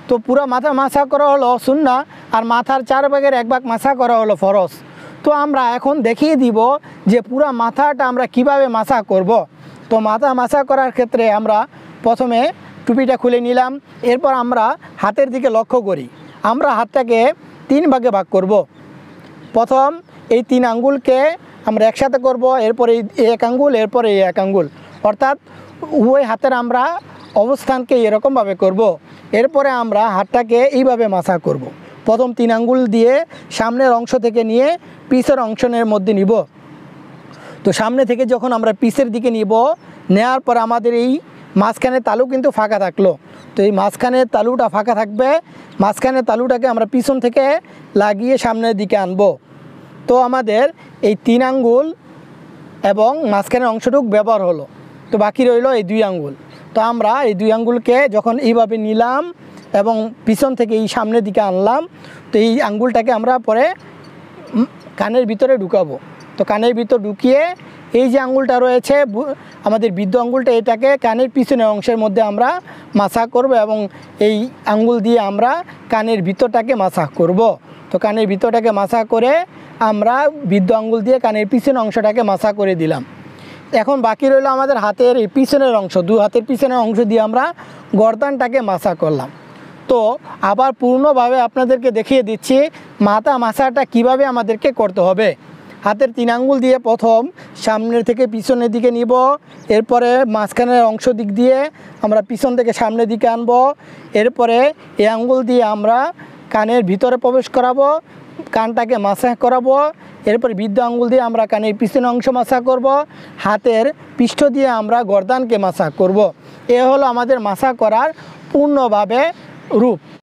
তো পুরো মাথা মাসা করা হলো সুন্নাহ, আর মাথার 4 ভাগের 1 ভাগ মাসা করা হলো ফরজ। তো আমরা এখন দেখিয়ে দিব যে পুরো মাথাটা আমরা কিভাবে মাসা করব। তো মাথা মাসা করার ক্ষেত্রে আমরা প্রথমে টুপিটা খুলে নিলাম, এরপর আমরা হাতের দিকে লক্ষ্য করি। আমরা হাতটাকে 3 ভাগে ভাগ করব। প্রথম এই 3 আঙ্গুলকে আমরা একসাথে করব, এরপর এই 1 আঙ্গুল, এরপর এই 1 আঙ্গুল, অর্থাৎ উভয় হাতের আমরা অবস্থানকে এরকমভাবে করব। এরপরে আমরা হাতটাকে এইভাবে মাসা করব। প্রথম 3 আঙ্গুল দিয়ে সামনের অংশ থেকে নিয়ে পিছের অংশের মধ্যে নিব। তো সামনে থেকে যখন আমরা পিছের দিকে নিব, নেওয়ার পর আমাদের এই মাঝখানের তালু কিন্তু ফাঁকা থাকলো। তো এই মাঝখানের তালুটা ফাঁকা থাকবে, মাঝখানের তালুটাকে আমরা পিছন থেকে লাগিয়ে সামনের দিকে আনব। তো আমাদের এই 3 আঙ্গুল এবং মাঝখানের অংশটুকু ব্যবহার হলো। তো বাকি রইল এই 2 আঙ্গুল। তো আমরা এই 2 আঙ্গুলকে যখন এইভাবে নিলাম এবং পিছন থেকে এই সামনের দিকে আনলাম, তো এই আঙ্গুলটাকে আমরা পরে কানের ভিতরে ঢুকাবো। তো কানের ভিতর ঢুকিয়ে এই যে আঙ্গুলটা রয়েছে আমাদের বৃদ্ধ আঙ্গুলটা, এটাকে কানের পিছনের অংশের মধ্যে আমরা মাসাজ করব এবং এই আঙ্গুল দিয়ে আমরা কানের ভিতরটাকে মাসাজ করব। তো কানের ভিতরটাকে মাসাজ করে আমরা বৃদ্ধ আঙ্গুল দিয়ে কানের পিছনের অংশটাকে মাসাজ করে দিলাম। এখন বাকি রইল আমাদের হাতের এই পিছনের অংশ, 2 হাতের পিছনের অংশ দিয়ে আমরা গর্দানটাকে মাসাজ করলাম। তো আবার পূর্ণভাবে আপনাদেরকে দেখিয়ে দিচ্ছি মাথা মাসাজটা কিভাবে আমাদেরকে করতে হবে। হাতের 3 আঙ্গুল দিয়ে প্রথম সামনের থেকে পিছনের দিকে নিব, এরপরে মাঝখানের অংশ দিক দিয়ে আমরা পিছন থেকে সামনের দিকে আনব, এরপরে এই আঙ্গুল দিয়ে আমরা কানের ভিতরে প্রবেশ করাবো, কানটাকে মাসাজ করাবো, এরপর বৃদ্ধ আঙ্গুল দিয়ে আমরা কানের পিছনের অংশ মাসাজ করব, হাতের পৃষ্ঠ দিয়ে আমরা গর্দানকে মাসাজ করব। এ হলো আমাদের মাসাজ করার পূর্ণভাবে রূপ।